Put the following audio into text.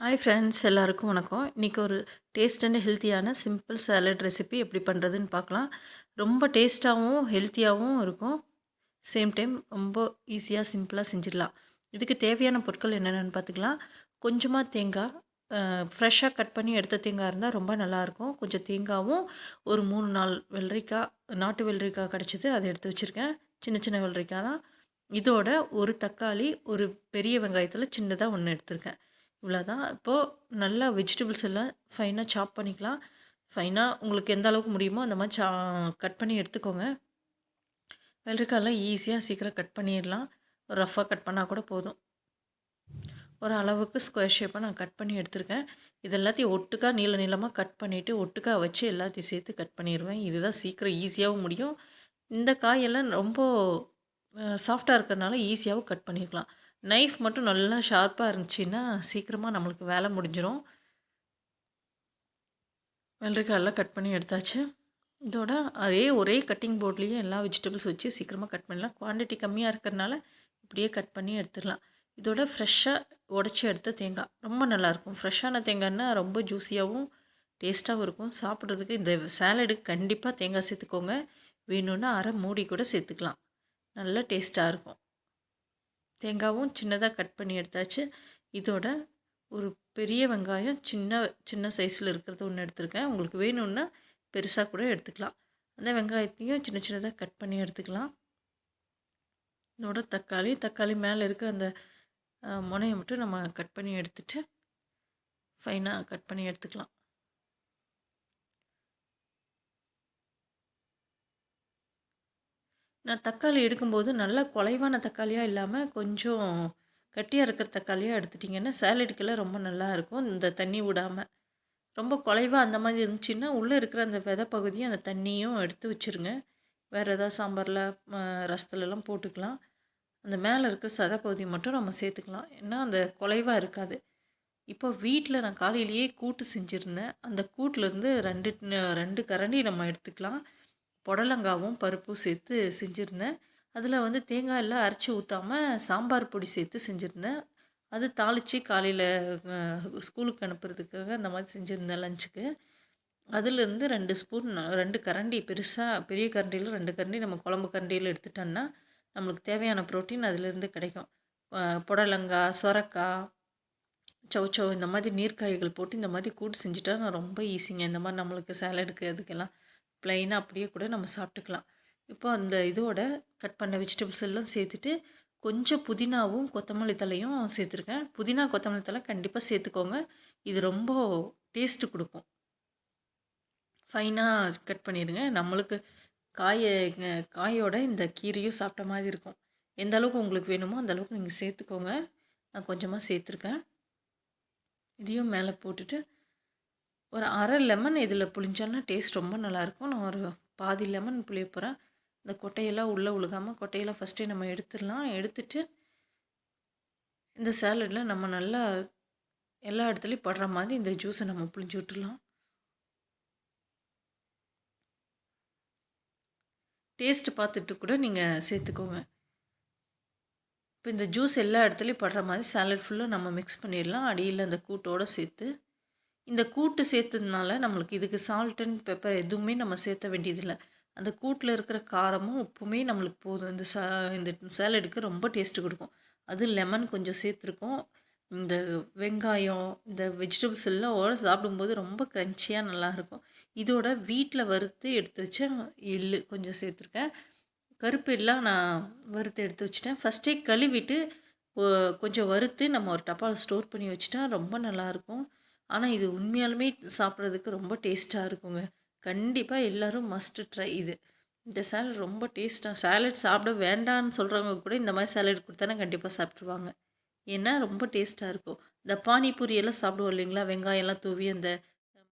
Hi friends, எல்லாருக்கும் வணக்கம். இன்றைக்கி ஒரு டேஸ்ட் அண்ட் ஹெல்த்தியான சிம்பிள் சாலட் ரெசிபி எப்படி பண்ணுறதுன்னு பார்க்கலாம். ரொம்ப டேஸ்ட்டாகவும் ஹெல்த்தியாகவும் இருக்கும். சேம் டைம் ரொம்ப ஈஸியாக சிம்பிளாக செஞ்சிடலாம். இதுக்கு தேவையான பொருட்கள் என்னென்னு பார்த்துக்கலாம். கொஞ்சமாக தேங்காய், ஃப்ரெஷ்ஷாக கட் பண்ணி எடுத்த தேங்காய் இருந்தால் ரொம்ப நல்லாயிருக்கும். கொஞ்சம் தேங்காயும் ஒரு 3-4 வெள்ளரிக்காய், நாட்டு வெள்ளரிக்காய் கிடச்சிது, அதை எடுத்து வச்சுருக்கேன். சின்ன சின்ன வெள்ளரிக்காய் தான். இதோட ஒரு தக்காளி, ஒரு பெரிய வெங்காயத்தில் சின்னதாக ஒன்று எடுத்திருக்கேன். இவ்வளோதான். இப்போது நல்லா வெஜிடபிள்ஸ் எல்லாம் ஃபைனாக சாப் பண்ணிக்கலாம். ஃபைனாக உங்களுக்கு எந்த அளவுக்கு முடியுமோ அந்த மாதிரி கட் பண்ணி எடுத்துக்கோங்க. வெள்ளரிக்காயெல்லாம் ஈஸியாக சீக்கிரம் கட் பண்ணிடலாம். ரஃப்பாக கட் பண்ணால் கூட போதும். ஒரு அளவுக்கு ஸ்கொயர் ஷேப்பாக நான் கட் பண்ணி எடுத்திருக்கேன். இது எல்லாத்தையும் ஒட்டுக்கா நீளமாக கட் பண்ணிவிட்டு ஒட்டுக்கா வச்சு எல்லாத்தையும் சேர்த்து கட் பண்ணிடுவேன். இதுதான் சீக்கிரம் ஈஸியாகவும் முடியும். இந்த காயெல்லாம் ரொம்ப சாஃப்டாக இருக்கிறதுனால ஈஸியாகவும் கட் பண்ணிக்கலாம். நைஃப் மட்டும் நல்லா ஷார்ப்பாக இருந்துச்சுன்னா சீக்கிரமாக நம்மளுக்கு வேலை முடிஞ்சிடும். வெள்ளரிக்காயெல்லாம் கட் பண்ணி எடுத்தாச்சு. இதோட ஒரே கட்டிங் போர்ட்லேயே எல்லா வெஜிடபிள்ஸ் வச்சு சீக்கிரமாக கட் பண்ணலாம். குவான்டிட்டி கம்மியாக இருக்கிறதுனால இப்படியே கட் பண்ணி எடுத்துடலாம். இதோட ஃப்ரெஷ்ஷாக உடச்சி எடுத்த தேங்காய் ரொம்ப நல்லாயிருக்கும். ஃப்ரெஷ்ஷான தேங்காய்னா ரொம்ப ஜூஸியாகவும் டேஸ்ட்டாகவும் இருக்கும். சாப்பிட்றதுக்கு இந்த சாலடுக்கு கண்டிப்பாக தேங்காய் சேர்த்துக்கோங்க. வேணும்னா அரை மூடி கூட சேர்த்துக்கலாம். நல்ல டேஸ்ட்டாக இருக்கும். தேங்காயும் சின்னதாக கட் பண்ணி எடுத்தாச்சு. இதோட ஒரு பெரிய வெங்காயம் சின்ன சின்ன சைஸில் இருக்கிறது ஒன்று எடுத்துருக்கேன். உங்களுக்கு வேணும்னா பெருசாக கூட எடுத்துக்கலாம். அந்த வெங்காயத்தையும் சின்ன சின்னதாக கட் பண்ணி எடுத்துக்கலாம். இதோட தக்காளி மேலே இருக்கிற அந்த முனையை மட்டும் நம்ம கட் பண்ணி எடுத்துட்டு ஃபைனாக கட் பண்ணி எடுத்துக்கலாம். நான் தக்காளி எடுக்கும்போது நல்லா குலைவான தக்காளியாக இல்லாமல் கொஞ்சம் கட்டியாக இருக்கிற தக்காளியாக எடுத்துட்டிங்கன்னா சாலடுக்கெல்லாம் ரொம்ப நல்லாயிருக்கும். இந்த தண்ணி விடாமல் ரொம்ப குலைவாக அந்த மாதிரி இருந்துச்சுன்னா உள்ளே இருக்கிற அந்த விதை பகுதியும் அந்த தண்ணியும் எடுத்து வச்சுருங்க. வேறு ஏதாவது சாம்பாரில் ரசத்துலலாம் போட்டுக்கலாம். அந்த மேலே இருக்கிற சதை பகுதியை மட்டும் நம்ம சேர்த்துக்கலாம். ஏன்னா அந்த குலைவாக இருக்காது. இப்போ வீட்டில் நான் காலையிலேயே கூட்டு செஞ்சுருந்தேன். அந்த கூட்டிலேருந்து 2 கரண்டி நம்ம எடுத்துக்கலாம். புடலங்காவும் பருப்பும் சேர்த்து செஞ்சுருந்தேன். அதில் வந்து தேங்காய் எல்லாம் அரைச்சி ஊற்றாமல் சாம்பார் பொடி சேர்த்து செஞ்சுருந்தேன். அது தாளித்து காலையில் ஸ்கூலுக்கு அனுப்புறதுக்காக அந்த மாதிரி செஞ்சுருந்தேன் லஞ்சுக்கு. அதிலேருந்து 2 ஸ்பூன் 2 கரண்டி பெரிய கரண்டியில் 2 கரண்டி நம்ம குழம்பு கரண்டியில் எடுத்துட்டோன்னா நம்மளுக்கு தேவையான ப்ரோட்டீன் அதிலேருந்து கிடைக்கும். புடலங்காய், சொரக்காய், சௌச்சௌ இந்த மாதிரி நீர்க்காய்கள் போட்டு இந்த மாதிரி கூட்டு செஞ்சுட்டா நான் ரொம்ப ஈஸிங்க. இந்த மாதிரி நம்மளுக்கு சாலடுக்கு அதுக்கெல்லாம் ப்ளைனாக அப்படியே கூட நம்ம சாப்பிட்டுக்கலாம். இப்போ அந்த இதோட கட் பண்ண வெஜிடபிள்ஸ் எல்லாம் சேர்த்துட்டு கொஞ்சம் புதினாவும் கொத்தமல்லி தலையும் சேர்த்துருக்கேன். புதினா கொத்தமல்லி தலை கண்டிப்பாக சேர்த்துக்கோங்க. இது ரொம்ப டேஸ்ட்டு கொடுக்கும். ஃபைனாக கட் பண்ணிடுங்க. நம்மளுக்கு காயோட இந்த கீரையும் சாப்பிட்ட மாதிரி இருக்கும். எந்த அளவுக்கு உங்களுக்கு வேணுமோ அந்த அளவுக்கு நீங்கள் சேர்த்துக்கோங்க. நான் கொஞ்சமாக சேர்த்துருக்கேன். இதையும் மேலே போட்டுட்டு ஒரு அரை லெமன் இதில் புளிஞ்சோன்னா டேஸ்ட் ரொம்ப நல்லாயிருக்கும். நான் ஒரு பாதி லெமன் புளிய போகிறேன். இந்த கொட்டையெல்லாம் உள்ளே உழுகாமல் கொட்டையெல்லாம் ஃபஸ்ட்டே நம்ம எடுத்துடலாம். எடுத்துட்டு இந்த சாலடில் நம்ம நல்லா எல்லா இடத்துலையும் படுற மாதிரி இந்த ஜூஸை நம்ம புளிஞ்சு விட்டுடலாம். டேஸ்ட்டு பார்த்துட்டு கூட நீங்கள் சேர்த்துக்கோங்க. இப்போ இந்த ஜூஸ் எல்லா இடத்துலையும் படுற மாதிரி சாலட் ஃபுல்லாக நம்ம மிக்ஸ் பண்ணிடலாம். அடியில் அந்த கூட்டோடு சேர்த்து இந்த கூட்டு சேர்த்ததுனால நம்மளுக்கு இதுக்கு சால்ட் அண்ட் பெப்பர் எதுவுமே நம்ம சேர்த்த வேண்டியதில்லை. அந்த கூட்டில் இருக்கிற காரமும் உப்புமே நம்மளுக்கு போதும். இந்த சாலடுக்கு ரொம்ப டேஸ்ட்டு கொடுக்கும். அது லெமன் கொஞ்சம் சேர்த்துருக்கோம். இந்த வெங்காயம், இந்த வெஜிடபிள்ஸ் எல்லாம் சாப்பிடும்போது ரொம்ப க்ரன்ச்சியாக நல்லாயிருக்கும். இதோட வீட்டில் வறுத்து எடுத்து வச்ச எள்ளு கொஞ்சம் சேர்த்துருக்கேன். கருப்பு எல்லாம் நான் வறுத்து எடுத்து வச்சுட்டேன். ஃபஸ்ட்டே கழுவிட்டு கொஞ்சம் வறுத்து நம்ம ஒரு டப்பாவில் ஸ்டோர் பண்ணி வச்சுட்டா ரொம்ப நல்லாயிருக்கும். ஆனால் இது உண்மையாலுமே சாப்பிட்றதுக்கு ரொம்ப டேஸ்ட்டாக இருக்குங்க. கண்டிப்பாக எல்லோரும் மஸ்ட்டு ட்ரை இது. இந்த சாலட் ரொம்ப டேஸ்ட்டாக சாலட் சாப்பிட வேண்டான்னு சொல்கிறவங்க கூட இந்த மாதிரி சாலட் கொடுத்தானா கண்டிப்பாக சாப்பிட்ருவாங்க. ஏன்னா ரொம்ப டேஸ்ட்டாக இருக்கும். இந்த பானிபூரி எல்லாம் சாப்பிடுவோம் இல்லைங்களா, வெங்காயம்லாம் தூவி அந்த